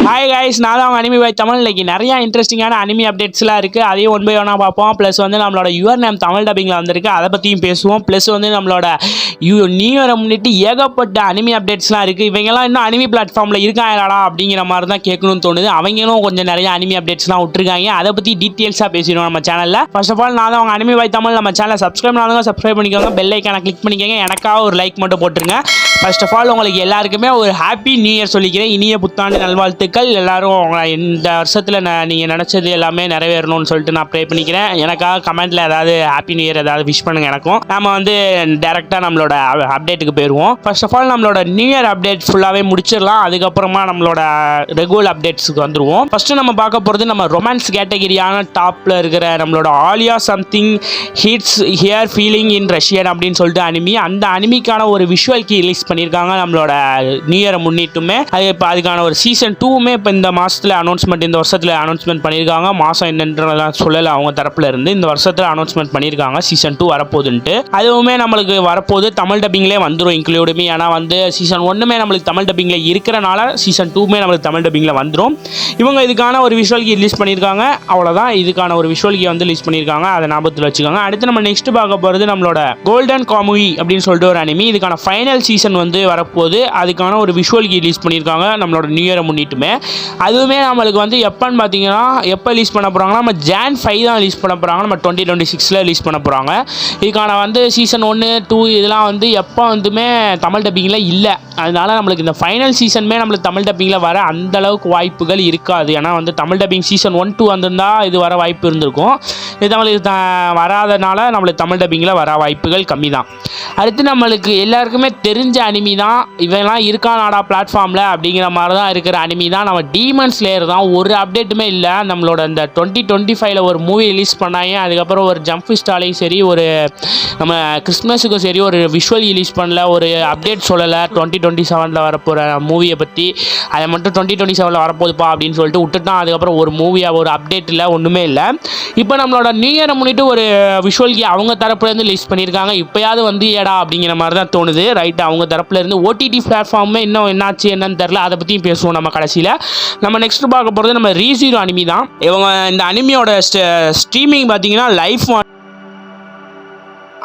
Hi guys, நான் தான் அவங்க அனிமி பாய் தமிழ். இன்னைக்கு நிறைய இன்ட்ரெஸ்டிங்கான அனிமி அப்டேட்ஸ்லாம் இருக்குது. அதையும் ஒன் பை ஒன்னாக பார்ப்போம். ப்ளஸ் வந்து நம்மளோட யுவர் நேம் தமிழ் டப்பிங்கில் வந்திருக்கு, அதை பற்றியும் பேசுவோம். ப்ளஸ் வந்து நம்மளோட நியூ இயரை முன்னிட்டு ஏகப்பட்ட அனிமி அப்டேட்ஸ்லாம் இருக்குது. இவங்கெல்லாம் இன்னும் அனிமி பிளாட்ஃபார்மில் இருக்காங்களாடா அப்படிங்கிற மாதிரி தான் கேட்கணும்னு தோணுது. அவங்களும் கொஞ்சம் நிறைய அனிமி அப்டேட்ஸ்லாம் விட்டுருக்காங்க. அதை பற்றி டீட்டெயில்ஸாக பேசிடுவோம் நம்ம சேனலில். ஃபர்ஸ்ட் ஆஃப் ஆல், நான் தான் அவங்க அனிமி பாய் தமிழ். நம்ம சேனலை சப்ஸ்கிரைப் பண்ணாதவங்க சப்ஸ்கிரைப் பண்ணிக்கோங்க, பெல் ஐக்கானை கிளிக் பண்ணிக்கோங்க, எனக்காக ஒரு லைக் மட்டும் போட்டுருங்க. ஃபர்ஸ்ட் ஆஃப் ஆல், உங்களுக்கு எல்லாருக்குமே ஒரு ஹாப்பி நியூ இயர் சொல்லிக்கிறேன். இனிய புத்தாண்டு நல்வாழ்த்துக்கள். எல்லாரும் இந்த வருஷத்தில் நீங்கள் நினச்சது எல்லாமே நிறைவேறணும்னு சொல்லிட்டு நான் ப்ரே பண்ணிக்கிறேன். எனக்காக கமெண்ட்டில் ஏதாவது ஹாப்பி நியூ இயர் ஏதாவது விஷ் பண்ணுங்கள் எனக்கும். நம்ம வந்து டேரெக்டாக நம்மளோட அப்டேட்டுக்கு போயிடுவோம். ஃபர்ஸ்ட் ஆஃப் ஆல், நம்மளோட நியூ இயர் அப்டேட் ஃபுல்லாகவே முடிச்சிடலாம். அதுக்கப்புறமா நம்மளோட ரெகுலர் அப்டேட்ஸுக்கு வந்துடுவோம். ஃபஸ்ட்டு நம்ம பார்க்க போகிறது நம்ம ரொமான்ஸ் கேட்டகிரியான டாப்பில் இருக்கிற நம்மளோட Alia something hits here feeling in Russian அப்படின்னு சொல்லிட்டு அனிமி. அந்த அனிமிக்கான ஒரு விஷுவல் கீ ரிலீஸ் பண்ணியிருக்காங்க நம்மளோட நியூ இயரை முன்னிட்டுமே. அது இப்போ அதுக்கான ஒரு சீசன் 2மே இப்போ இந்த மாதத்தில் அனௌன்ஸ்மெண்ட், இந்த வருஷத்தில் அனௌன்ஸ்மெண்ட் பண்ணியிருக்காங்க. மாதம் என்னன்றதெல்லாம் சொல்லலை அவங்க தரப்புல இருந்து. இந்த வருஷத்தில் அனௌன்ஸ்மெண்ட் பண்ணியிருக்காங்க சீசன் 2 வரப்போகுதுன்ட்டு. அதுவுமே நம்மளுக்கு வரப்போகுது, தமிழ் டப்பிங்லேயே வந்துடும் இன்க்ளூடுமே. ஏன்னா வந்து சீசன் 1மே நம்மளுக்கு தமிழ் டப்பிங்கில் இருக்கிறனால சீசன் 2மே நம்மளுக்கு தமிழ் டப்பிங்கில் வந்துடும். இவங்க இதுக்கான ஒரு விஷுவல் கீ ரிலீஸ் பண்ணியிருக்காங்க. அவ்வளோதான், இதுக்கான ஒரு விஷுவல் கீ வந்து ரிலீஸ் பண்ணியிருக்காங்க. அதை ஞாபகத்தில் வச்சுக்கோங்க. அடுத்து நம்ம நெக்ஸ்ட் பார்க்க போகிறது நம்மளோட கோல்டன் காமுயி அப்படின்னு சொல்லிட்டு ஒரு அனிமி. இதுக்கான ஃபைனல் சீசன் வந்து வரப்போகுது. அதுக்கான ஒரு விஷுவல் கீ ரிலீஸ் பண்ணியிருக்காங்க நம்மளோட நியூ இயரை முன்னிட்டுமே. அதுவுமே நம்மளுக்கு வந்து எப்போன்னு பார்த்தீங்கன்னா, எப்போ ரிலீஸ் பண்ண போகிறாங்கன்னா, நம்ம Jan 5 தான் ரிலீஸ் பண்ண போகிறாங்க. நம்ம 2026 ரிலீஸ் பண்ண போகிறாங்க. இதுக்கான வந்து சீசன் 1, 2 இதெல்லாம் வந்து எப்போ வந்துமே தமிழ் டப்பிங்கில் இல்லை. அதனால நம்மளுக்கு இந்த ஃபைனல் சீசனுமே நம்மளுக்கு தமிழ் டப்பிங்கில் வர அந்த அளவுக்கு வாய்ப்புகள் இருக்காது. ஏன்னா வந்து தமிழ் டப்பிங் சீசன் 1, 2 வந்திருந்தால் இது வர வாய்ப்பு இருந்திருக்கும். இது நம்மளுக்கு வராதனால நம்மளுக்கு தமிழ் டப்பிங்கில் வர வாய்ப்புகள் கம்மி தான். அடுத்து நம்மளுக்கு எல்லாருக்குமே தெரிஞ்ச அனிமி தான், இவெல்லாம் இருக்கானாடா பிளாட்ஃபார்மில் அப்படிங்கிற மாதிரி தான் இருக்கிற அனிமி தான் நம்ம டீமன் ஸ்லேயர் தான். ஒரு அப்டேட்டுமே இல்லை. நம்மளோட இந்த 2025 ஒரு மூவி ரிலீஸ் பண்ணாங்க. அதுக்கப்புறம் ஒரு ஜம்ப் ஸ்டாலையும் சரி, ஒரு நம்ம கிறிஸ்மஸுக்கும் சரி ஒரு விஷுவல் ரிலீஸ் பண்ணல, ஒரு அப்டேட் சொல்லலை 2027 வரப்போகிற மூவியை பற்றி. அதை மட்டும் 2027 வரப்போகுதுப்பா அப்படின்னு சொல்லிட்டு விட்டுட்டான். அதுக்கப்புறம் ஒரு மூவியாக ஒரு அப்டேட் இல்லை, ஒன்றுமே இல்லை. இப்போ நம்மளோட நியூ இயரை முன்னிட்டு ஒரு விஷுவல் கீ அவங்க தரப்புலேருந்து ரிலீஸ் பண்ணியிருக்காங்க. இப்போயாவது வந்து ஏடா அப்படிங்கிற மாதிரி தான் தோணுது. ரைட்டு, அவங்க தரப்புலேருந்து ஓடிடி பிளாட்ஃபார்மே இன்னும் என்னாச்சு என்னன்னு தெரில. அதை பற்றியும் பேசுவோம் நம்ம கடைசியில். நம்ம நெக்ஸ்ட் பார்க்க போகிறது நம்ம ரீசீரோ அனிமி தான். இவங்க இந்த அனிமியோட ஸ்ட்ரீமிங் பார்த்தீங்கன்னா லைஃப்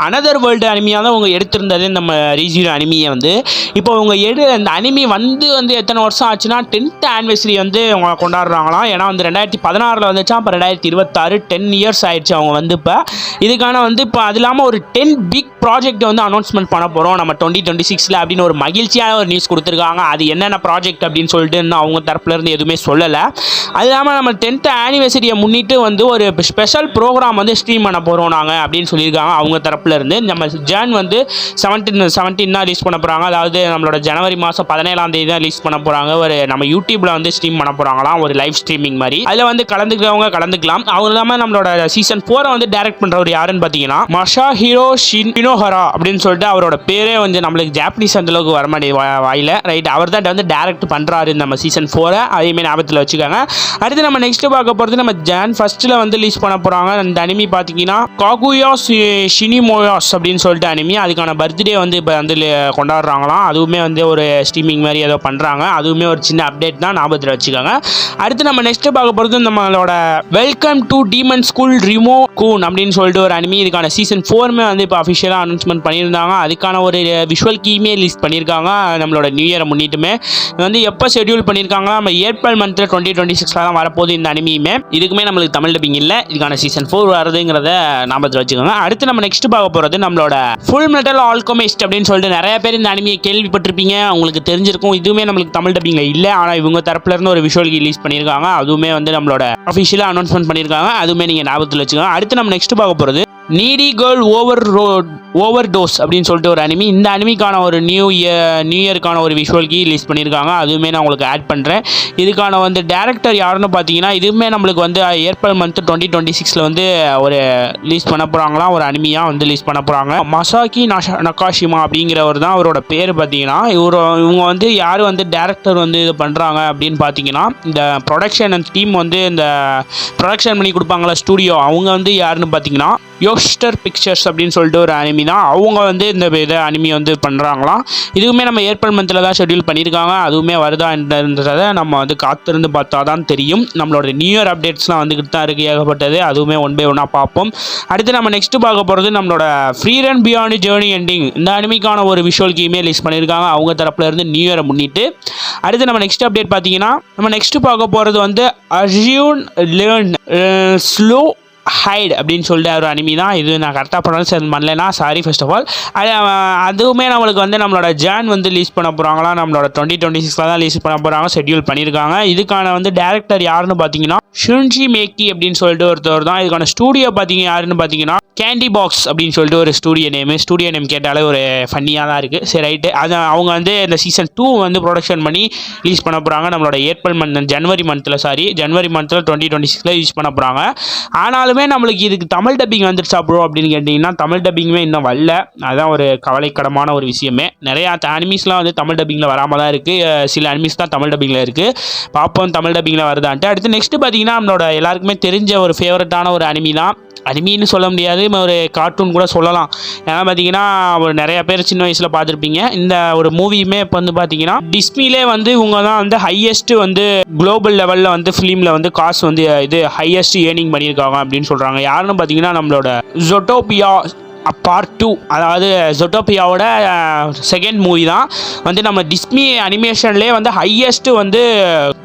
அனதர் வேர்ல்டு அனிமியாக தான் அவங்க எடுத்திருந்தது. நம்ம ரீசீரோ அனிமியை வந்து இப்போ அவங்க அந்த அனிமி வந்து எத்தனை வருஷம் ஆச்சுன்னா 10th ஆனிவர்சரி வந்து அவங்க கொண்டாடுறாங்களாம். ஏன்னா வந்து 2016 வந்துச்சா, இப்போ 2026 10 இயர்ஸ் ஆயிடுச்சு அவங்க வந்து. இப்போ இதுக்கான வந்து இப்போ அது இல்லாமல் ஒரு 10 பிக் ப்ராஜெக்ட் வந்து அனௌன்ஸ்மெண்ட் பண்ண போகிறோம் நம்ம 2026 அப்படின்னு ஒரு மகிழ்ச்சியான ஒரு நியூஸ் கொடுத்துருக்காங்க. அது என்னென்ன ப்ராஜெக்ட் அப்படின்னு சொல்லிட்டு இன்னும் அவங்க தரப்புலேருந்து எதுவுமே சொல்லலை. அது இல்லாமல் நம்ம 10th ஆனிவர்சரியை முன்னிட்டு வந்து ஒரு ஸ்பெஷல் ப்ரோக்ராம் வந்து ஸ்ட்ரீம் பண்ண போகிறோம் நாங்கள் அப்படின்னு சொல்லியிருக்காங்க அவங்க தரப்புலேருந்து. நம்ம Jan வந்து 17 தான் ரிலீஸ் பண்ண போகிறாங்க. அதாவது நம்மளோட ஜனவரி மாதம் 17ஆம் தேதி தான் ரிலீஸ் பண்ண போகிறாங்க. ஒரு நம்ம யூடியூப்பில் வந்து ஸ்ட்ரீம் பண்ண போகிறாங்களாம், ஒரு லைவ் ஸ்ட்ரீமிங் மாதிரி. அதில் வந்து கலந்துக்கிறவங்க கலந்துக்கலாம். அவங்க இல்லாமல் நம்மளோட சீசன் 4 வந்து டைரக்ட் பண்ணுறவர் யாருன்னு பார்த்தீங்கன்னா மசாஹிரோ ஷினோஹரா அப்படின்னு சொல்லிட்டு அவரோட பேரே வந்து நம்மளுக்கு ஜாப்பனீஸ் அந்த அளவுக்கு வரமாட்டேது வாயில. ரைட், அவர் தான் வந்து டைரக்ட் பண்ணுறாரு நம்ம சீசன் 4. அதேமாதிரி ஞாபகத்தில் வச்சுக்காங்க. அடுத்து நம்ம நெக்ஸ்ட் பார்க்க போகிறது நம்ம Jan 1 வந்து ரிலீஸ் பண்ண போகிறாங்க. அந்த அனிமி பார்த்தீங்கன்னா காகுயா ஷினிமோயாஸ் அப்படின்னு சொல்லிட்டு அனிமி. அதுக்கான பர்த்டே வந்து இப்போ வந்து கொண்டாடுறாங்களாம். அதுவுமே வந்து ஒரு ஸ்ட்ரீமிங் மாதிரி ஏதோ பண்ணுறாங்க. அதுவுமே ஒரு சின்ன அப்டேட் தான், ஞாபகத்தில் வச்சுக்கோங்க. அடுத்து நம்ம நெக்ஸ்ட் பார்க்க போகிறது நம்மளோட வெல்கம் டு டீமன் ஸ்கூல் ரிமோ கூன் அப்படின்னு சொல்லிட்டு ஒரு அனிமி. இதுக்கான சீசன் 4மே வந்து இப்போ அஃபிஷியலாக அனௌன்ஸ்மெண்ட் பண்ணியிருந்தாங்க. அதுக்கான ஒரு விஷுவல் கீமே ரிலீஸ் பண்ணியிருக்காங்க நம்மளோட நியூ இயரை முன்னிட்டுமே. வந்து எப்போ ஷெட்யூல் பண்ணியிருக்காங்கன்னா நம்ம ஏப்ரல் மந்த்தில் 2026 தான் வரப்போகுது இந்த அனிமியுமே. இதுக்குமே நம்மளுக்கு தமிழ் டப்பிங் இல்லை. இதுக்கான சீசன் 4 வருதுங்கிறத ஞாபகத்தில் வச்சுக்கோங்க. அடுத்து நம்ம நெக்ஸ்ட் பார்க்க போகிறது நம்மளோட ஃபுல் மெட்டல் ஆல்கெமிஸ்ட் அப்படின்னு சொல்லிட்டு நிறைய பேர் இந்த அனிமியை கேள்விப்பட்டிருப்பீங்க, உங்களுக்கு தெரிஞ்சிருக்கும். இதுவுமே நம்மளுக்கு தமிழ் டப்பிங்கில் இல்லை. ஆனால் இவங்க தரப்புல இருந்து ஒரு விஷுவல் கீ ரிலீஸ் பண்ணியிருக்காங்க. அதுவுமே வந்து நம்மளோட அஃபிஷியலாக அனௌன்ஸ்மெண்ட் பண்ணியிருக்காங்க. அதுவுமே நீங்கள் ஞாபகத்தில் வச்சுக்கோங்க. அடுத்து நம்ம நெக்ஸ்ட் பார்க்க போகிறது நீடி கேர்ள் ஓவர் டோஸ் அப்படின்னு சொல்லிட்டு ஒரு அனிமி. இந்த அனிமிக்கான ஒரு நியூ இயருக்கான ஒரு விஷுவல் கீ ரிலீஸ் பண்ணியிருக்காங்க. அதுவுமே நான் உங்களுக்கு ஆட் பண்ணுறேன். இதுக்கான வந்து டேரக்டர் யாருன்னு பார்த்தீங்கன்னா, இதுவுமே நம்மளுக்கு வந்து ஏப்ரல் மந்த் 2026 வந்து ஒரு ரிலீஸ் பண்ண போகிறாங்களாம். ஒரு அனிமியாக வந்து ரிலீஸ் பண்ண போகிறாங்க. மசாக்கி நகாஷிமா அப்படிங்கிறவர் தான் அவரோட பேர். பார்த்தீங்கன்னா இவங்க வந்து யார் வந்து டேரக்டர் வந்து இது பண்ணுறாங்க அப்படின்னு பார்த்தீங்கன்னா, இந்த ப்ரொடக்ஷன் டீம் வந்து இந்த ப்ரொடக்ஷன் பண்ணி கொடுப்பாங்களா ஸ்டூடியோ, அவங்க வந்து யாருன்னு பார்த்தீங்கன்னா யோஸ்டர் பிக்சர்ஸ் அப்படின்னு சொல்லிட்டு ஒரு அனிமி தான். அவங்க வந்து இந்த இதை அனிமி வந்து பண்ணுறாங்களாம். இதுவுமே நம்ம ஏப்ரல் மந்தில் தான் ஷெட்யூல் பண்ணியிருக்காங்க. அதுவுமே வருதான்றதை நம்ம வந்து காத்திருந்து பார்த்தா தான் தெரியும். நம்மளோட நியூ இயர் அப்டேட்ஸ்லாம் வந்துக்கிட்டு தான் இருக்குது ஏகப்பட்டது. அதுவுமே ஒன் பை ஒன்னாக பார்ப்போம். அடுத்து நம்ம நெக்ஸ்ட் பார்க்க போகிறது நம்மளோட free run beyond journey ending. இந்த அனிமிக்கான ஒரு விஷுவல் கீமே ரிலீஸ் பண்ணியிருக்காங்க அவங்க தரப்புல இருந்து நியூ இயரை முன்னிட்டு. அடுத்து நம்ம நெக்ஸ்ட் அப்டேட் பார்த்தீங்கன்னா நம்ம நெக்ஸ்ட் பார்க்க போகிறது வந்து அர்ஜுன் லேர்ன் ஸ்லோ ஹைட் அப்படின்னு சொல்லிட்டு ஒரு அனிமி தான். இது நான் கரெக்டாக ப்ரொனவுன்ஸ் பண்ணலைன்னா சாரி ஃபர்ஸ்ட் ஆஃப் ஆல். அதுவுமே நம்மளுக்கு வந்து நம்மளோட ஜான் வந்து ரிலீஸ் பண்ண போகிறாங்களா, நம்மளோட 2026 தான் ரிலீஸ் பண்ண போகிறாங்க, ஷெட்யூல் பண்ணியிருக்காங்க. இதுக்கான வந்து டேரக்டர் யாருன்னு பார்த்தீங்கன்னா ஷுன்ஜி மேக்கி அப்படின்னு சொல்லிட்டு ஒருத்தர் தான். இதுக்கான ஸ்டூடியோ பார்த்தீங்க யாருன்னு பார்த்தீங்கன்னா கேண்டி பாக்ஸ் அப்படின்னு சொல்லிட்டு ஒரு ஸ்டூடியோ நேம் கேட்டாலே ஒரு ஃபன்னியாக தான் இருக்குது. சரி ரைட்டு. அது அவங்க வந்து இந்த சீசன் 2 வந்து ப்ரொடக்ஷன் பண்ணி ரிலீஸ் பண்ண போகிறாங்க. நம்மளோட ஜனவரி மந்தில் 2026 ரிலீஸ் பண்ண போகிறாங்க. ஆனாலுமே நம்மளுக்கு இதுக்கு தமிழ் டப்பிங் வந்துருச்சா ப்ரோ அப்படின்னு கேட்டிங்கன்னா தமிழ் டப்பிங்குமே இன்னும் வரல. அதுதான் ஒரு கவலைக்கிடமான ஒரு விஷயமே. நிறையா அனிமீஸ்லாம் வந்து தமிழ் டப்பிங்கில் வராமல் தான் இருக்குது. சில அனிமீஸ் தான் தமிழ் டப்பிங்கில் இருக்குது. பார்ப்போம் தமிழ் டப்பிங்கில் வருதான்ட்டு. அடுத்து நெக்ஸ்ட்டு பார்த்தீங்கன்னா நம்மளோட எல்லாருக்குமே தெரிஞ்ச ஒரு ஃபேவரட்டான ஒரு அனிமி தான். அனிமின்னு சொல்ல முடியாது, ஒரு கார்ட்டூன் கூட சொல்லலாம். ஏன்னா பார்த்தீங்கன்னா ஒரு நிறைய பேர் சின்ன வயசில் பார்த்துருப்பீங்க. இந்த ஒரு மூவியுமே இப்போ வந்து பார்த்தீங்கன்னா டிஸ்னிலே வந்து இவங்க தான் வந்து ஹையஸ்ட்டு வந்து குளோபல் லெவலில் வந்து ஃபிலிமில் வந்து காசு வந்து இது ஹையஸ்ட் ஏர்னிங் பண்ணியிருக்காங்க அப்படின்னு சொல்கிறாங்க. யாருன்னு பார்த்தீங்கன்னா நம்மளோட ஜொட்டோபியா பார்ட் 2, அதாவது ஜொட்டோபியாவோட செகண்ட் மூவி தான் வந்து நம்ம டிஸ்னி அனிமேஷன்லேயே வந்து ஹையஸ்ட்டு வந்து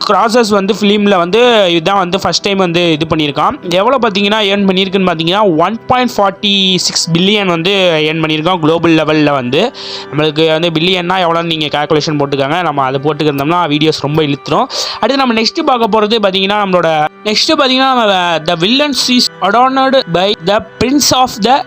கிராசஸ் வந்து ஃபிலிமில் வந்து இதுதான் வந்து ஃபஸ்ட் டைம் வந்து இது பண்ணியிருக்கான். எவ்வளோ பார்த்தீங்கன்னா ஏர்ன் பண்ணியிருக்குன்னு பார்த்தீங்கன்னா 1.46 பில்லியன் வந்து ஏர்ன் பண்ணியிருக்கோம் குளோபல் லெவலில். வந்து நம்மளுக்கு வந்து பில்லியன்னா எவ்வளோன்னு நீங்கள் கால்குலேஷன் போட்டுக்காங்க. நம்ம அதை போட்டுக்கிருந்தோம்னா வீடியோஸ் ரொம்ப இழுத்துரும். அடுத்து நம்ம நெக்ஸ்ட்டு பார்க்க போகிறது பார்த்தீங்கன்னா நம்மளோட நெக்ஸ்ட்டு பார்த்தீங்கன்னா the villainess is adored by the prince of the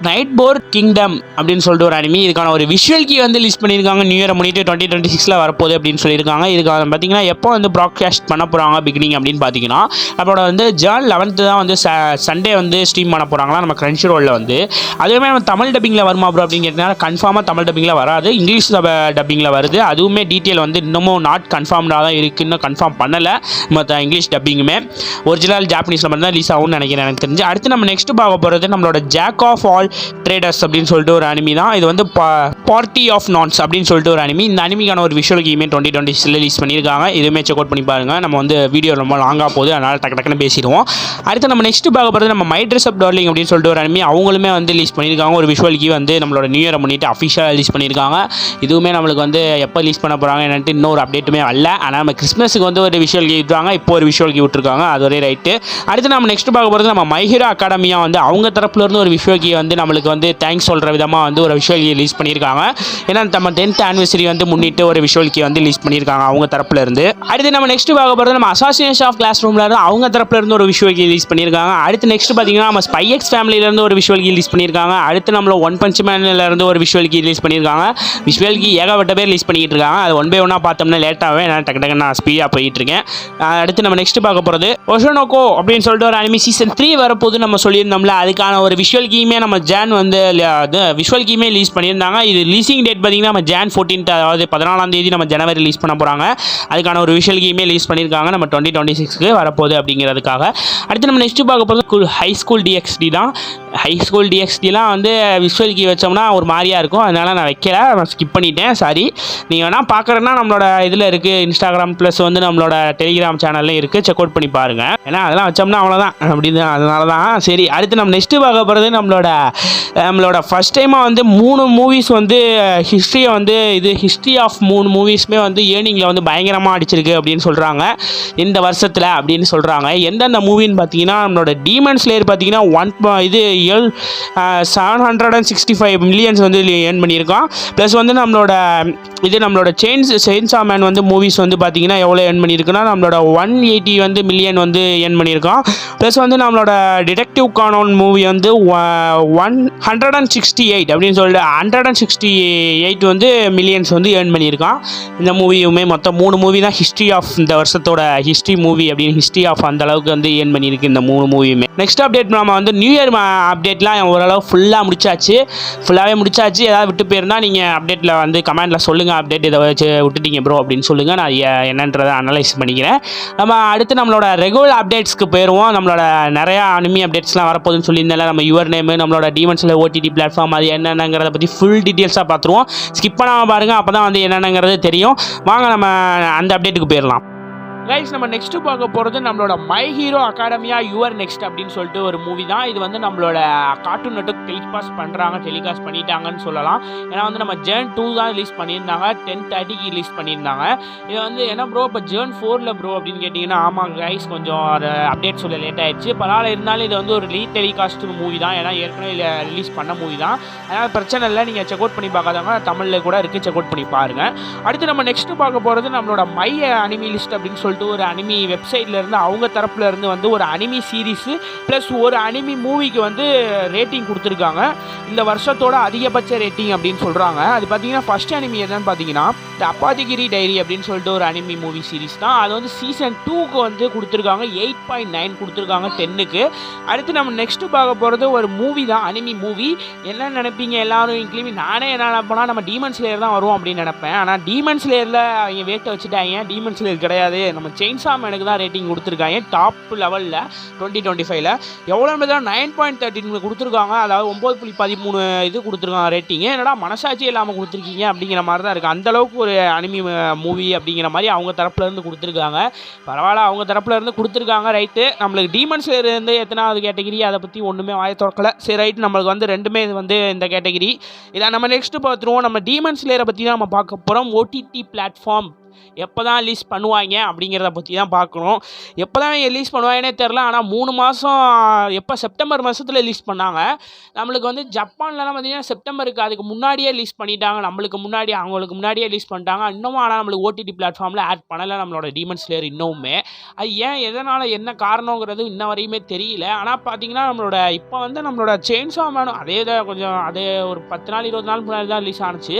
neighbour kingdom அப்படின்னு சொல்லிட்டு ஒரு அனிமி. இதுக்கான ஒரு விஷுவல் கீ வந்து லிஸ்ட் பண்ணியிருக்காங்க. நியூ இயர் முன்னிட்டு 2026 வரப்போகுது அப்படின்னு சொல்லியிருக்காங்க. இதுக்காக பார்த்தீங்கன்னா எப்போ வந்து ப்ராட்காஸ்ட் பண்ண போகிறாங்க பிகினிங் அப்படின்னு பார்த்தீங்கன்னா நம்மளோட வந்து ஜான் 11 தான் வந்து சண்டே வந்து ஸ்ட்ரீம் பண்ண போகிறாங்களா நம்ம கிரன்ச்சி ரோலில் வந்து. அதுவுமே நம்ம தமிழ் டப்பிங்கில் வருமா ப்ரோ அப்படின்னு கேட்டீங்கன்னா கன்ஃபார்மாக தமிழ் டப்பிங்கில் வராது, இங்கிலீஷ் டப்பிங்கில் வருது. அதுவுமே டீட்டெயில் வந்து இன்னமும் நாட் கன்ஃபார்ம்டாக தான் இருக்குது, இன்னும் கன்ஃபார்ம் பண்ணலை. மற்ற இங்கிலீஷ் டப்பிங்குமே ஒரிஜினல் ஜாப்பனீஸில் மட்டும் தான் ரிலீஸ் ஆகும்னு நினைக்கிறேன் எனக்கு தெரிஞ்சு. அடுத்து நம்ம நெக்ஸ்ட் பார்க்க போகிறது நம்மளோட ஜாக் ஆஃப் ஆல் ட்ரேடர்ஸ் அப்படின்னு சொல்லிட்டு ஒரு அனிமி தான். இது வந்து பார்ட்டி ஆஃப் நான்ஸ் அப்படின்னு சொல்லிட்டு ஒரு அனிமி. இந்த அனிமிக்கான ஒரு விஷுவல் கீமே 2026 ரிலீஸ் பண்ணியிருக்காங்க. இதுவுமே செக் அவுட் பண்ணி பாருங்க. நம்ம வந்து வீடியோ ரொம்ப லாங்காக போகுது, அதனால் டக்குன்னு பேசிடுவோம். அடுத்து நம்ம நெக்ஸ்ட் பார்க்க போகிறது நம்ம மை ட்ரெஸ் அப் டார்லிங் அப்படின்னு சொல்லிட்டு ஒரு அனிமி. அவங்களுமே வந்து ரிலீஸ் பண்ணியிருக்காங்க. ஒரு விஷுவல் கீ வந்து நம்மளோட நியூ இயரை முன்னிட்டு அஃபிஷியலாக ரிலீஸ் பண்ணியிருக்காங்க. இதுவுமே நம்மளுக்கு வந்து எப்போ ரிலீஸ் பண்ண போகிறாங்க என்னன்ட்டு இன்னொரு அப்டேட்டுமே வரல. ஆனால் நம்ம கிறிஸ்மஸுக்கு வந்து ஒரு விஷுவல் கீ விட்டுருவாங்க, இப்போ ஒரு விஷுவல் கீ விட்டுருக்காங்க, அது ஒரே ரைட்டு. அடுத்து நம்ம நெக்ஸ்ட் பார்க்க போகிறது நம்ம மை ஹீரோ அகாடமியாக வந்து அவங்க தரப்புலேருந்து ஒரு விஷுவல் கீ வந்து நம்மளுக்கு வந்து தேங்க்ஸ் சொல்கிற விதமாக வந்து ஒரு விஷுவல் கீ ரிலீஸ் பண்ணியிருக்காங்க. ஏன்னா நம்ம 10th ஆனிவர்சரி வந்து முன்னிட்டு ஒரு விஷுவல் கீ வந்து ரிலீஸ் பண்ணியிருக்காங்க அவங்க தரப்புல இருந்து. அடுத்து நம்ம நெக்ஸ்ட் பார்க்க போகிறது நம்ம அசாசினேஷன் ஆஃப் கிளாஸ் ரூம்ல இருந்து அவங்க தரப்புல இருந்து ஒரு விஷுவல் கீ ரிலீஸ் பண்ணியிருக்காங்க. அடுத்து நெக்ஸ்ட் பார்த்தீங்கன்னா நம்ம ஸ்பை எக்ஸ் ஃபேமிலியிலேருந்து ஒரு விஷுவல் கீ ரிலீஸ் பண்ணியிருக்காங்க. அடுத்து நம்மள ஒன் பஞ்ச் மேன்ல இருந்து ஒரு விஷுவல் கீ ரிலீஸ் பண்ணியிருக்காங்க. விஷுவல் கீ ஏகப்பட்ட பேர் ரிலீஸ் பண்ணிட்டு இருக்காங்க. அது ஒன் பை ஒன்னாக பார்த்தோம்னா லேட்டாகவே நான் டக்கு நான் ஸ்பீடாக போயிட்டு இருக்கேன். அடுத்து நம்ம நெக்ஸ்ட் பார்க்க போகிறது ஒஷனோகோ அப்படின்னு சொல்லிட்டு ஒரு அனிமி சீசன் 3 வரப்போது நம்ம சொல்லியிருந்தோம்ல. அதுக்கான ஒரு விஷுவல் கீமே நம்ம ஜான் வந்து விஷுவல் கீமே ரிலீஸ் பண்ணியிருந்தாங்க. இது ரிலீசிங் டேட் பார்த்தீங்கன்னா நம்ம ஜான் 14th, அதாவது 14ஆம் தேதி நம்ம ஜனவரி ரிலீஸ் பண்ண போகிறாங்க. அதுக்கான ஒரு விஷுவல் கீமே ரிலீஸ் பண்ணியிருக்காங்க நம்ம 2026 வரப்போகுது அப்படிங்கிறதுக்காக. அடுத்து நம்ம நெக்ஸ்ட் பார்க்க போகிறது ஹை ஸ்கூல் டிஎக்ஸ்டி தான். ஹை ஸ்கூல் டிஎக்ஸ்டிலாம் வந்து விஷுவல் கீ வச்சோம்னா ஒரு மாதிரியாக இருக்கும், அதனால் நான் வைக்கல, நான் ஸ்கிப் பண்ணிட்டேன், சாரி. நீங்கள் வேணால் பார்க்குறேன்னா நம்மளோட இதில் இருக்குது இன்ஸ்டாகிராம் ப்ளஸ் வந்து நம்மளோட டெலிகிராம் சேனல்லையும் இருக்குது, செக் அவுட் பண்ணி பாருங்கள். ஏன்னா அதெல்லாம் வச்சோம்னா அவ்வளோதான் அப்படின்னு, அதனால தான். சரி, அடுத்து நம்ம நெக்ஸ்ட்டு பார்க்க போகிறது நம்மளோட ஃபஸ்ட் டைமாக வந்து 3 மூவிஸ் வந்து ஹிஸ்ட்ரியை வந்து இது ஹிஸ்ட்ரி ஆஃப் 3 மூவிஸுமே வந்து ஏர்னிங்கில் வந்து பயங்கரமாக அடிச்சிருக்கு அப்படின்னு சொல்கிறாங்க இந்த வருஷத்தில் அப்படின்னு சொல்கிறாங்க. எந்தெந்த மூவின்னு பார்த்தீங்கன்னா நம்மளோட டீமன் ஸ்லேயர் பார்த்தீங்கன்னா 765 மில்லியன்ஸ் வந்து ஏர்ன் பண்ணியிருக்கோம். ப்ளஸ் வந்து நம்மளோட செயின்ஸா மேன் வந்து மூவிஸ் வந்து பார்த்தீங்கன்னா எவ்வளோ ஏர்ன் பண்ணியிருக்குன்னா நம்மளோட 180 வந்து மில்லியன் வந்து ஏர்ன் பண்ணியிருக்கோம். ப்ளஸ் வந்து நம்மளோட டிடெக்டிவ் கானோன் மூவி வந்து 168 அப்படின்னு சொல்லிட்டு 168 வந்து மில்லியன்ஸ் வந்து ஏர்ன் பண்ணியிருக்கான். இந்த மூவியுமே மொத்தம் 3 மூவி தான் ஹிஸ்ட்ரி ஆஃப் இந்த வருஷத்தோட ஹிஸ்ட்ரி மூவி அப்படின்னு ஹிஸ்ட்ரி ஆஃப் அந்த அளவுக்கு வந்து ஏர்ன் பண்ணியிருக்கு இந்த 3 மூவியுமே. நெக்ஸ்ட் அப்டேட் நம்ம வந்து நியூ இயர் அப்டேட்லாம் ஓரளவு ஃபுல்லாகவே முடிச்சாச்சு. ஏதாவது விட்டு போயிருந்தால் நீங்கள் அப்டேட்டில் வந்து கமெண்டில் சொல்லுங்கள், அப்டேட் இதை வச்சு விட்டுட்டீங்க ப்ரோ அப்படின்னு சொல்லுங்கள், நான் என்னன்றதை அனலைஸ் பண்ணிக்கிறேன். அடுத்து நம்மளோட ரெகுலர் அப்டேட்ஸ்க்கு போயிடுவோம். நம்மளோட நிறையா அனிமி அப்டேட்ஸ்லாம் வரப்போகுதுன்னு சொல்லியிருந்தால நம்ம யுவர் நேம் நம்மளோட டீமன்ஸில் ஓடிடி பிளாட்ஃபார்ம் அது என்னென்னங்கிறத பற்றி ஃபுல் டீட்டெயில்ஸாக பார்த்துருவோம். ஸ்கிப் பண்ணாமல் பாருங்கள், அப்போ தான் வந்து என்னென்னங்கிறது தெரியும். வாங்க நம்ம அந்த அப்டேட்டுக்கு போயிடலாம். கைஸ், நம்ம நெக்ஸ்ட்டு பார்க்க போகிறது நம்மளோட my hero academia your next அப்படின்னு சொல்லிட்டு ஒரு மூவி தான். இது வந்து நம்மளோட கார்ட்டூன் நெட்வொர்க் டெலிகாஸ்ட் பண்ணிட்டாங்கன்னு சொல்லலாம். ஏன்னா வந்து நம்ம ஜேர்ன் 2 தான் ரிலீஸ் பண்ணியிருந்தாங்க, 10:30க்கு ரிலீஸ் பண்ணியிருந்தாங்க. இது வந்து என்ன ப்ரோ இப்போ ஜேர்ன் 4ல் ப்ரோ அப்படின்னு கேட்டிங்கன்னா, ஆமாம் கைஸ், கொஞ்சம் அப்டேட் சொல்ல லேட் ஆகிடுச்சு. பரவாயில்ல, இருந்தாலும் இது வந்து ஒரு டெலிகாஸ்ட் மூவி தான். ஏன்னா ஏற்கனவே ரிலீஸ் பண்ண மூவி தான், அதனால் பிரச்சனை இல்லை. நீங்கள் செக் அவுட் பண்ணி பார்க்காதவங்க தமிழில் கூட இருக்குது, செக் அவுட் பண்ணி பாருங்கள். அடுத்து நம்ம நெக்ஸ்ட்டு பார்க்க போகிறது நம்மளோட மை அனிமி லிஸ்ட் அப்படின்னு சொல்லிட்டு ஒரு அனிமி வெப்சைட்லேருந்து அவங்க தரப்புலேருந்து வந்து ஒரு அனிமி சீரீஸு ப்ளஸ் ஒரு அனிமி மூவிக்கு வந்து ரேட்டிங் கொடுத்துருக்காங்க. இந்த வருஷத்தோட அதிகபட்ச ரேட்டிங் அப்படின்னு சொல்கிறாங்க. அது பார்த்தீங்கன்னா ஃபஸ்ட் அனிமி என்னன்னு பார்த்தீங்கன்னா த அப்பாதிகிரி டைரி அப்படின்னு சொல்லிட்டு ஒரு அனிமி மூவி சீரீஸ் தான். அது வந்து சீசன் 2க்கு வந்து கொடுத்துருக்காங்க, 8.9 கொடுத்துருக்காங்க 10க்கு. அடுத்து நம்ம நெக்ஸ்ட்டு பார்க்க போகிறது ஒரு மூவி தான், அனிமி மூவி. என்ன நினைப்பீங்க எல்லாரும், இன்க்ளூடிங் நானே என்ன நினைப்பேன்னா நம்ம டீமன் ஸ்லேயர் தான் வரும் அப்படின்னு நினைப்பேன். ஆனால் டீமன் ஸ்லேயரில் அவங்க வேட்டை வச்சுட்டாங்க, டீமன் ஸ்லேயர் கிடையாது, நம்ம செயின்சா மேனுக்கு தான் ரேட்டிங் கொடுத்துருக்காங்க டாப் லெவலில் 2025. எவ்வளோ தான் 9.13 கொடுத்துருக்காங்க, அதாவது 9.13 இது கொடுத்துருக்காங்க ரேட்டிங்கு. என்னடா மனசாட்சி இல்லாமல் கொடுத்துருக்கீங்க அப்படிங்கிற மாதிரி தான் இருக்குது. அந்தளவுக்கு ஒரு அனிமி மூவி அப்படிங்கிற மாதிரி அவங்க தரப்புலேருந்து கொடுத்துருக்காங்க. பரவாயில்ல, அவங்க தரப்புலேருந்து கொடுத்துருக்காங்க, ரைட்டு. நம்மளுக்கு டீமன் ஸ்லேயர் இருந்து எத்தனாவது கேட்டகிரி அதை பற்றி ஒன்றுமே வாய திறக்கலை. சரி, ரைட்டு, நம்மளுக்கு வந்து ரெண்டுமே இது வந்து இந்த கேட்டகிரி. இதை நம்ம நெக்ஸ்ட்டு பார்த்துருவோம். நம்ம டீமன் ஸ்லேயரை பற்றி தான் நம்ம பார்க்க போகிறோம். ஓடிடி பிளாட்ஃபார்ம் எப்போ தான் ரிலீஸ் பண்ணுவாங்க அப்படிங்கிறத பற்றி தான் பார்க்கணும். எப்போ தான் ரிலீஸ் பண்ணுவாங்கன்னே தெரில. ஆனால் 3 மாதம் எப்போ செப்டம்பர் மாதத்தில் ரிலீஸ் பண்ணாங்க. நம்மளுக்கு வந்து ஜப்பான்லலாம் பார்த்திங்கன்னா செப்டம்பருக்கு அதுக்கு முன்னாடியே ரிலீஸ் பண்ணிட்டாங்க, நம்மளுக்கு முன்னாடி அவங்களுக்கு முன்னாடியே ரிலீஸ் பண்ணிட்டாங்க இன்னமும். ஆனால் நம்மளுக்கு ஓடிடி பிளாட்ஃபார்மில் ஆட் பண்ணலை நம்மளோட டீமன் ஸ்லேயர் இன்னுமே. அது ஏன், எதனால், என்ன காரணங்கிறது இன்ன வரையுமே தெரியல. ஆனால் பார்த்திங்கன்னா நம்மளோட இப்போ வந்து நம்மளோட செயின்சா மேனும் அதே தான், கொஞ்சம் அதே ஒரு 10 நாள் 20 நாள் முன்னாடி தான் ரிலீஸ் ஆனிச்சு.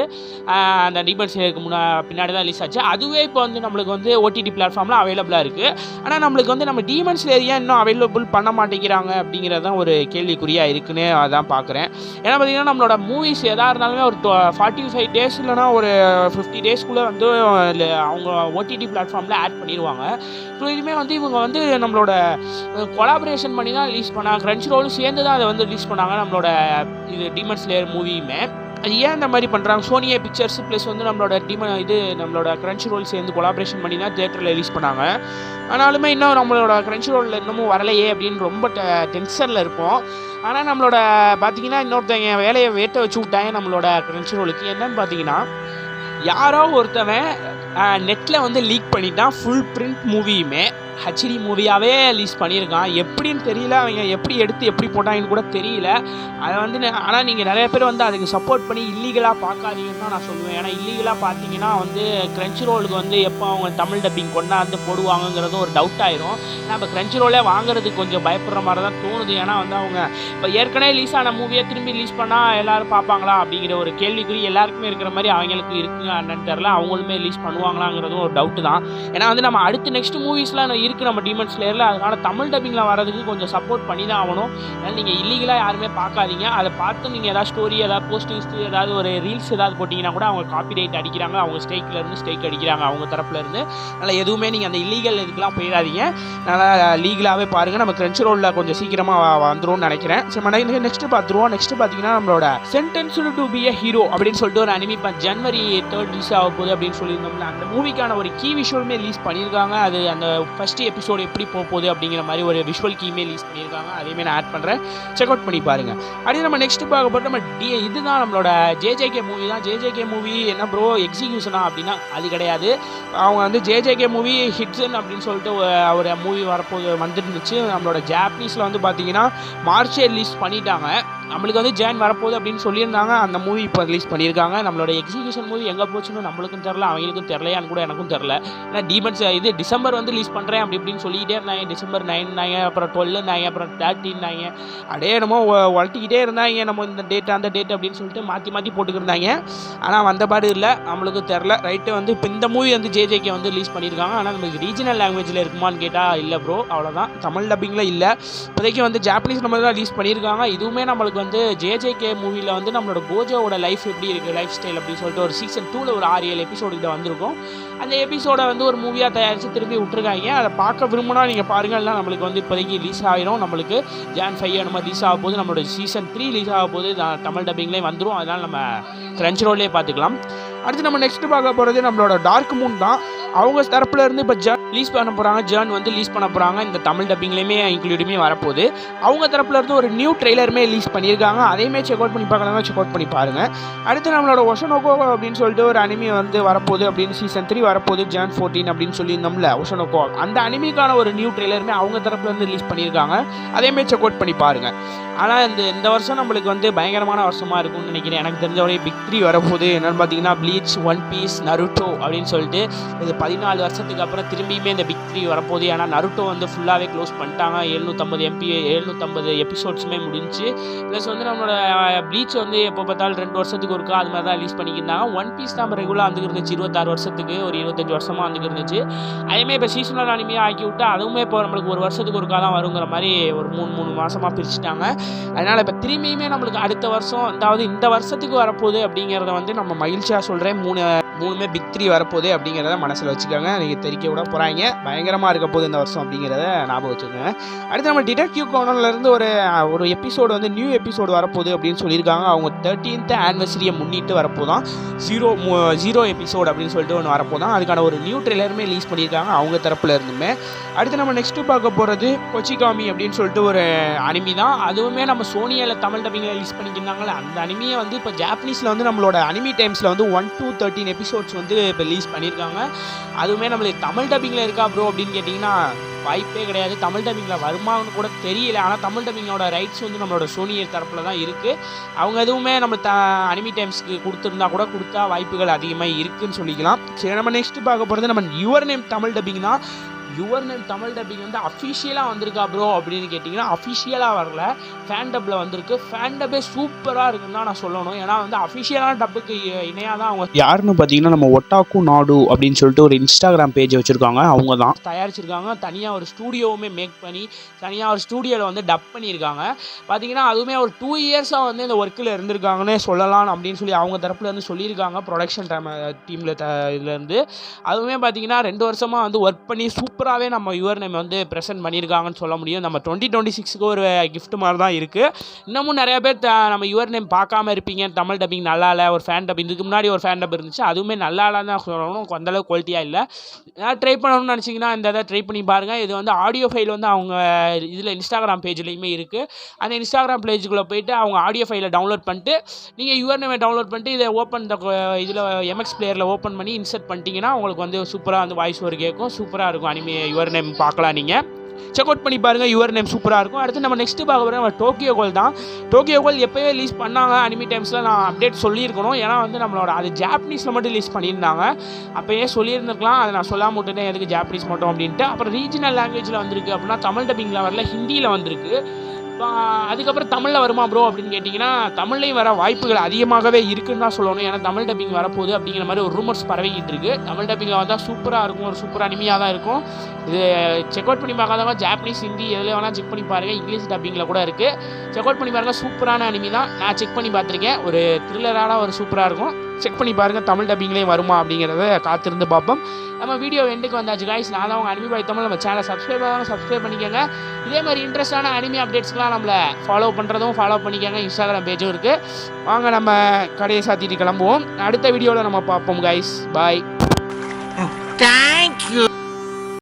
அந்த டீமன் ஸ்லேயருக்கு பின்னாடி தான் ரிலீஸ் ஆச்சு. அதுவே இப்போ வந்து நம்மளுக்கு வந்து ஓடிடி பிளாட்ஃபார்மில் அவைலபிளாக இருக்குது. ஆனால் நம்மளுக்கு வந்து நம்ம டீமன் ஸ்லேயர் ஏன் இன்னும் அவைலபிள் பண்ண மாட்டேங்கிறாங்க அப்படிங்கிறது தான் ஒரு கேள்விக்குறியாக இருக்குன்னு அதான் பார்க்குறேன். ஏன்னா பார்த்திங்கன்னா நம்மளோட மூவிஸ் எதாக இருந்தாலுமே ஒரு 45 டேஸ் இல்லைனா ஒரு 50 டேஸ்க்குள்ளே வந்து அவங்க ஓடிடி பிளாட்ஃபார்மில் ஆட் பண்ணிடுவாங்க. ஸோ இதுவுமே வந்து இவங்க வந்து நம்மளோட கொலாபரேஷன் பண்ணி தான் ரிலீஸ் பண்ணாங்க, கிரன்ச் ரோலும் சேர்ந்து தான் அதை வந்து ரிலீஸ் பண்ணாங்க நம்மளோட இது டீமன் ஸ்லேயர் மூவியுமே. அது ஏன் இந்த மாதிரி பண்ணுறாங்க, சோனியா பிக்சர்ஸ் ப்ளஸ் வந்து நம்மளோட நம்மளோட கிரன்ச் ரோல் சேர்ந்து கொலாபரேஷன் பண்ணி தான் தியேட்டரில் ரிலீஸ் பண்ணாங்க. ஆனாலுமே இன்னும் நம்மளோட கிரன்ச் ரோலில் இன்னமும் வரலையே அப்படின்னு ரொம்ப டென்ஷனில் இருப்போம். ஆனால் நம்மளோட பார்த்திங்கன்னா இன்னொருத்தவங்க வேலையை வேட்டை வச்சு விட்டாங்க நம்மளோட கிரன்ச் ரோலுக்கு. என்னன்னு பார்த்தீங்கன்னா, யாரோ ஒருத்தவன் நெட்டில் வந்து லீக் பண்ணிட்டான் ஃபுல் பிரிண்ட் மூவியுமே ஹச்டி மூவியாகவே ரிலீஸ் பண்ணியிருக்கான். எப்படின்னு தெரியல, அவங்க எப்படி எடுத்து எப்படி போட்டாங்கன்னு கூட தெரியல. அதை வந்து ஆனால் நீங்கள் நிறைய பேர் வந்து அதுக்கு சப்போர்ட் பண்ணி இல்லீகலாக பார்க்காதீங்கன்னு தான் நான் சொல்லுவேன். ஏன்னா இல்லீகலாக பார்த்தீங்கன்னா வந்து கிரன்ச் ரோலுக்கு வந்து எப்போ அவங்க தமிழ் டப்பிங் கொண்டாந்து போடுவாங்கங்கிறதும் ஒரு டவுட் ஆயிரும். ஏன்னா இப்போ கிரன்ச் ரோலே வாங்குறதுக்கு கொஞ்சம் பயப்படுற மாதிரி தான் தோணுது. ஏன்னா வந்து அவங்க இப்போ ஏற்கனவே ரிலீஸ் ஆன மூவியை திரும்பி ரிலீஸ் பண்ணால் எல்லோரும் பார்ப்பாங்களா அப்படிங்கிற ஒரு கேள்விக்குறி எல்லாருக்குமே இருக்கிற மாதிரி அவங்களுக்கு இருக்குங்க என்னன்னு தெரில. அவங்களுமே ரிலீஸ் பண்ணுவாங்களாங்கிறதும் ஒரு டவுட்டு தான். ஏன்னா வந்து நம்ம அடுத்து நெக்ஸ்ட் மூவிஸ்லாம் இருக்குது நம்ம டீமன் ஸ்லேயரில், அதனால் தமிழ் டப்பிங்கில் வரதுக்கு கொஞ்சம் சப்போர்ட் பண்ணி தான் ஆகணும். அதனால் நீங்கள் இல்லீகலாக யாருமே பார்க்காதீங்க. அதை பார்த்து நீங்கள் ஏதாவது ஸ்டோரி, ஏதாவது போஸ்டிங்ஸ், ஏதாவது ஒரு ரீல்ஸ் ஏதாவது போட்டிங்கன்னா கூட அவங்க காப்பிரைட் அடிக்கிறாங்க, அவங்க ஸ்ட்ரைக் அடிக்கிறாங்க அவங்க தரப்புலேருந்து. அதனால் எதுவுமே நீங்கள் அந்த இல்லீகல் இதுக்கெலாம் போயிடாதீங்க. அதனால் லீகலாகவே பாருங்கள். நம்ம கிரன்ச் ரோலில் கொஞ்சம் சீக்கிரமாக வந்துடும் நினைக்கிறேன். சரி, நெக்ஸ்ட்டு பார்த்துருவோம். நெக்ஸ்ட்டு பார்த்தீங்கன்னா நம்மளோட sentenced to be a hero அப்படின்னு சொல்லிட்டு ஒரு அனிமி ஜனவரி 3 ரிலீஸ் ஆக போகுது அப்படின்னு சொல்லியிருந்தோம்ல. அந்த மூவிக்கான ஒரு கீ விஷுவலுமே ரிலீஸ் பண்ணியிருக்காங்க. அது அந்த ஃபஸ்ட் எபிசோடு எப்படி போகுது அப்படிங்கிற மாதிரி ஒரு விஷுவல் கீமே ரிலீஸ் பண்ணியிருக்காங்க. அதையுமே நான் ஆட் பண்ணுறேன், செக் அவுட் பண்ணி பாருங்கள். அப்படியே நம்ம நெக்ஸ்ட் பார்க்க போட்டு நம்ம இதுதான் நம்மளோட ஜேஜேகே மூவி தான். ஜேஜேகே மூவி என்ன ப்ரோ எக்ஸிக்யூஷனா அப்படின்னா அது கிடையாது. அவங்க வந்து ஜேஜேகே மூவி ஹிட்ஸன் அப்படின்னு சொல்லிட்டு ஒரு மூவி வந்துருந்துச்சு. நம்மளோட ஜாப்பனீஸில் வந்து பார்த்தீங்கன்னா மார்ச்சே ரிலீஸ் பண்ணிட்டாங்க. நம்மளுக்கு வந்து ஜேன் வரப்போகுது அப்படின்னு சொல்லியிருந்தாங்க. அந்த மூவி இப்போ ரிலீஸ் பண்ணியிருக்காங்க. நம்மளோட எக்ஸிக்யூஷன் மூவி எங்கே போச்சுன்னு நம்மளுக்கும் தெரில, அவங்களுக்கும் தெரிலையான்னு கூட எனக்கும் தெரில. ஏன்னா டீமன்ஸ் இது டிசம்பர் வந்து ரிலீஸ் பண்ணுறேன் அப்படி இப்படின்னு சொல்லிக்கிட்டே இருந்தாங்க. டிசம்பர் 9 அப்புறம் 12 அப்புறம் 13 அப்படியே என்னமோ வளர்த்திக்கிட்டே இருந்தாங்க. நம்ம இந்த டேட் அந்த டேட் அப்படின்னு சொல்லிட்டு மாற்றி போட்டுக்கிருந்தாங்க. ஆனால் வந்தபாடு இல்லை, நம்மளுக்கு தெரில. ரைட்டு வந்து இப்போ இந்த மூவி வந்து ஜேஜேகே வந்து ரிலீஸ் பண்ணியிருக்காங்க. ஆனால் நமக்கு ரீஜனல் லாங்குவேஜில் இருக்குமான்னு கேட்டால் இல்லை ப்ரோ, அவ்வளோதான். தமிழ் டப்பிங்கில் இல்லை. இப்போதைக்கு வந்து ஜாப்பனீஸ் நம்ம தான் ரிலீஸ் பண்ணியிருக்காங்க. இதுவுமே நம்மளுக்கு வந்து ஜேஜேகே மூவியில் வந்து நம்மளோட கோஜோவோட லைஃப் எப்படி இருக்குது, லைஃப் ஸ்டைல் அப்படின்னு சொல்லிட்டு ஒரு சீசன் 2ல் ஒரு 6-7 எபிசோடு கிட்ட வந்திருக்கும். அந்த எபிசோடை வந்து ஒரு மூவியாக தயாரித்து திரும்பி விட்டுருக்காங்க. அதை பார்க்க விரும்பினா நீங்கள் பாருங்கள். இல்லை நம்மளுக்கு வந்து இப்போதைக்கு ரிலீஸ் ஆகிடும். நம்மளுக்கு Jan 5 நம்ம ரிலீஸ் ஆக போது, நம்மளோட சீசன் 3 ரிலீஸ் ஆக போது தமிழ் டப்பிங்லேயே வந்துடும். அதனால் நம்ம Crunchyrollலே பார்த்துக்கலாம். அடுத்து நம்ம நெக்ஸ்ட் பார்க்க போகிறது நம்மளோட டார்க் மூன் தான். அவங்க தரப்புல இருந்து இப்போ ரிலீஸ் பண்ண போகிறாங்க. ஜர்ன் வந்து ரிலீஸ் பண்ண போகிறாங்க. இந்த தமிழ் டப்பிங்லேயுமே இன்க்ளூடுமே வரப்போகுது. அவங்க தரப்புல இருந்து ஒரு நியூ ட்ரெய்லருமே ரிலீஸ் பண்ணியிருக்காங்க. அதையுமே செக் அவுட் பண்ணி பார்க்கலாம், செக் அவுட் பண்ணி பாருங்கள். அடுத்து நம்மளோட ஒஷனோகோ அப்படின்னு சொல்லிட்டு ஒரு அனிமி வந்து வரப்போகுது அப்படின்னு சீசன் 3 வரப்போகுது Jan 14 அப்படின்னு சொல்லியிருந்தோம்ல ஒஷனோகோ. அந்த அனிமிக்கான ஒரு நியூ ட்ரெய்லருமே அவங்க தரப்புல இருந்து ரிலீஸ் பண்ணியிருக்காங்க. அதையுமே செக் அவுட் பண்ணி பாருங்கள். ஆனால் இந்த வருஷம் நம்மளுக்கு வந்து பயங்கரமான வருஷமாக இருக்கும்னு நினைக்கிறேன். எனக்கு தெரிஞ்ச வரையும் பிக் 3 வரப்போகுது. என்னென்னு பார்த்தீங்கன்னா ப்ளீச், ஒன் பீஸ், நருட்டோ அப்படின்னு சொல்லிட்டு இது 14 வருஷத்துக்கு அப்புறம் திரும்பியுமே இந்த பிக் 3 வரப்போகுது. ஏன்னா நருட்டோ வந்து ஃபுல்லாகவே க்ளோஸ் பண்ணிட்டாங்க. 750 எபிசோட்ஸுமே முடிஞ்சு. ப்ளஸ் வந்து நம்மளோட ப்ளீச் வந்து எப்போ பார்த்தாலும் 2 வருஷத்துக்கு ஒருக்கா அது மாதிரி தான் ரிலீஸ் பண்ணிக்கிருந்தாங்க. ஒன் பீஸ் தான் ரெகுலராக வந்துக்கு இருந்துச்சு. 26 வருஷத்துக்கு ஒரு 25 வருஷமாக வந்துக்கு இருந்துச்சு. அதேமாதிரி இப்போ சீசனல் அனிமையாக ஆக்கி விட்டு அதுவுமே இப்போ நம்மளுக்கு ஒரு வருஷத்துக்கு ஒருக்கா தான் வருங்கிற மாதிரி ஒரு 3 மாதமாக பிரிச்சுட்டாங்க. அதனால் இப்போ திரும்பியுமே நம்மளுக்கு அடுத்த வருஷம், அதாவது இந்த வருஷத்துக்கு வரப்போகுது அப்படிங்கிறத வந்து நம்ம மகிழ்ச்சியாக சொல்கிறேன். மூணுமே பிக் 3 வரப்போகுது அப்படிங்கிறத மனசில் வச்சுக்கோங்க. நீங்கள் தெரிவிக்க விட போகிறாங்க. பயங்கரமாக இருக்க போகுது இந்த வருஷம் அப்படிங்கிறத ஞாபகம் வச்சுக்கோங்க. அடுத்து நம்ம டிடெக்டிவ் கோனர்லேருந்து ஒரு எபிசோடு வந்து நியூ எபிசோடு வரப்போகுது அப்படின்னு சொல்லியிருக்காங்க. அவங்க 13th ஆனிவர்சரியை முன்னிட்டு வரப்போதான் 0 எபிசோடு அப்படின்னு சொல்லிட்டு ஒன்று வரப்போதான். அதுக்கான ஒரு நியூ ட்ரெய்லருமே ரிலீஸ் பண்ணியிருக்காங்க அவங்க தரப்புல இருந்துமே. அடுத்து நம்ம நெக்ஸ்ட்டு பார்க்க போகிறது கொச்சிகாமி அப்படின்னு சொல்லிட்டு ஒரு அனிமி தான். அதுவுமே நம்ம சோனியில் தமிழ் டப்பிங்கில் ரிலீஸ் பண்ணியிருந்தாங்களே அந்த அனிமியை வந்து இப்போ ஜாப்பனீஸில் வந்து நம்மளோட அனிமி டைம்ஸில் வந்து 1 to 13 எபிசோட்ஸ் வந்து இப்போ ரிலீஸ் பண்ணியிருக்காங்க. அதுவுமே நம்மளுக்கு தமிழ் டப்பிங்கில் இருக்கா ப்ரோ அப்படின்னு கேட்டிங்கன்னா வாய்ப்பே கிடையாது. தமிழ் டப்பிங்கில் வருமானு கூட தெரியல. ஆனால் தமிழ் டப்பிங்கோட ரைட்ஸ் வந்து நம்மளோட சோனியர் தரப்பில் தான் இருக்குது. அவங்க எதுவுமே நம்ம அனிமி டைம்ஸ்க்கு கொடுத்துருந்தா கூட கொடுத்தா வாய்ப்புகள் அதிகமாக இருக்குதுன்னு சொல்லிக்கலாம். சரி, நம்ம நெக்ஸ்ட்டு பார்க்க போகிறது நம்ம யுவர் நேம் தமிழ் டப்பிங் தான். யுவர் நேம் தமிழ் டப்பிங் வந்து அஃபிஷியலாக வந்திருக்கா ப்ரோ அப்படின்னு கேட்டிங்கன்னா அஃபிஷியலாக வரல, ஃபேன் டப்பில் வந்திருக்கு. ஃபேன் டப்பே சூப்பராக இருக்குன்னு தான் நான் சொல்லணும். ஏன்னா வந்து அஃபிஷியலான டப்புக்கு இணையாக தான் அவங்க யாருன்னு பார்த்தீங்கன்னா நம்ம ஒட்டாக்கு நாடு அப்படின்னு சொல்லிட்டு ஒரு இன்ஸ்டாகிராம் பேஜ் வச்சுருக்காங்க. அவங்க தான் தயாரிச்சிருக்காங்க. தனியாக ஒரு ஸ்டூடியோவுமே மேக் பண்ணி தனியாக ஒரு ஸ்டூடியோவில் வந்து டப் பண்ணியிருக்காங்க. பார்த்தீங்கன்னா அதுவுமே ஒரு 2 இயர்ஸாக வந்து இந்த ஒர்க்கில் இருந்திருக்காங்கன்னே சொல்லலாம் அப்படின்னு சொல்லி அவங்க தரப்பில் வந்து சொல்லியிருக்காங்க. ப்ரொடக்ஷன் டீமில் இதுலேருந்து அதுவுமே பார்த்தீங்கன்னா 2 வருஷமாக வந்து ஒர்க் பண்ணி சூப்பராகவே நம்ம யுவர் நேம் வந்து ப்ரெசென்ட் பண்ணியிருக்காங்கன்னு சொல்ல முடியும். நம்ம 2026க்கு ஒரு கிஃப்ட் மாதிரி தான் இருக்குது. இன்னமும் நிறைய பேர் நம்ம யுவர் நேம் பார்க்காம இருப்பீங்க. தமிழ் டப்பிங் நல்லா இல்லை, ஒரு ஃபேன் டப்பிங் இதுக்கு முன்னாடி ஒரு ஃபேன் டப் இருந்துச்சு, அதுவுமே நல்லா இல்லைன்னு தான் சொல்லணும். அந்தளவு குவாலிட்டியாக இல்லை. ஏதாவது ட்ரை பண்ணணும்னு நினச்சிங்கன்னா இந்த இதை ட்ரை பண்ணி பாருங்கள். இது வந்து ஆடியோ ஃபைல் வந்து அவங்க இதில் இன்ஸ்டாகிராம் பேஜ்லேயுமே இருக்குது. அந்த இன்ஸ்டாகிராம் பேஜுக்குள்ளே போய்ட்டு அவங்க ஆடியோ ஃபைலை டவுன்லோட் பண்ணிட்டு நீங்கள் யுவர் நேமை டவுன்லோட் பண்ணிட்டு இதை இதில் எம்எக்ஸ் பிளேயரில் ஓப்பன் பண்ணி இன்சர்ட் பண்ணிட்டீங்கன்னா உங்களுக்கு வந்து சூப்பராக வந்து வாய்ஸ் ஓவர் கேட்கும். சூப்பராக இருக்கும். அனிமே யுவர் நேம் பார்க்கலாம், நீங்கள் செக் அவுட் பண்ணி பாருங்கள். யுவர் நேம் சூப்பராக இருக்கும். அடுத்து நம்ம நெக்ஸ்ட்டு பார்க்க போகிறோம் நம்ம டோக்கியோ கோல் தான். டோக்கியோ கோல் எப்போயே ரிலீஸ் பண்ணாங்க அனிமி டைம்ஸில் நான் அப்டேட் சொல்லியிருக்கணும். ஏன்னா வந்து நம்மளோட அது ஜாப்பனீஸில் மட்டும் ரிலீஸ் பண்ணியிருந்தாங்க. அப்போயே சொல்லியிருந்துருக்கலாம். அதை நான் சொல்லாம விட்டுட்டேன் எதுக்கு ஜாப்பனீஸ் மட்டும் அப்படின்ட்டு. அப்புறம் ரீஜனல் லாங்குவேஜில் வந்திருக்கு அப்படின்னா தமிழ் டப்பிங்கில் வரல, ஹிந்தியில் வந்திருக்கு. அதுக்கப்புறம் தமிழில் வருமா ப்ரோ அப்படின்னு கேட்டிங்கன்னா தமிழ்லையும் வர வாய்ப்புகள் அதிகமாகவே இருக்குன்னு தான் சொல்லணும். ஏன்னா தமிழ் டப்பிங் வரப்போகுது அப்படிங்கிற மாதிரி ஒரு ரூமர்ஸ் பரவிக்கிட்டு இருக்குது. தமிழ் டப்பிங்கில் வந்தால் சூப்பராக இருக்கும், ஒரு சூப்பர் அனிமையாக தான் இருக்கும். இது செக் அவுட் பண்ணி பார்க்காதவங்க ஜாப்பனீஸ், ஹிந்தி எதில் வேணால் செக் பண்ணி பாருங்கள். இங்கிலீஷ் டப்பிங்கில் கூட இருக்குது. செக் அவுட் பண்ணி பாருங்கள். சூப்பரான அனிமி தான். நான் செக் பண்ணி பார்த்துருக்கேன். ஒரு த்ரில்லரான ஒரு சூப்பராக இருக்கும். செக் பண்ணி பாருங்கள். தமிழ் டப்பிங்லேயும் வருமா அப்படிங்கிறத காத்திருந்து பார்ப்போம். நம்ம வீடியோ எண்டுக்கு வந்தாச்சு காய்ஸ். நான் தான் அவங்க அனிமி பாய் தமிழ். நம்ம சேனலை சப்ஸ்கிரைப் பண்ணிக்கோங்க. இதே மாதிரி இன்ட்ரெஸ்டான அனிமி அப்டேட்ஸ்லாம் நம்மளை ஃபாலோ பண்ணிக்கோங்க. இன்ஸ்டாகிராம் பேஜும் இருக்குது. வாங்க நம்ம கடையை சாத்திட்டு கிளம்புவோம். அடுத்த வீடியோவில் நம்ம பார்ப்போம் காய்ஸ். பாய்.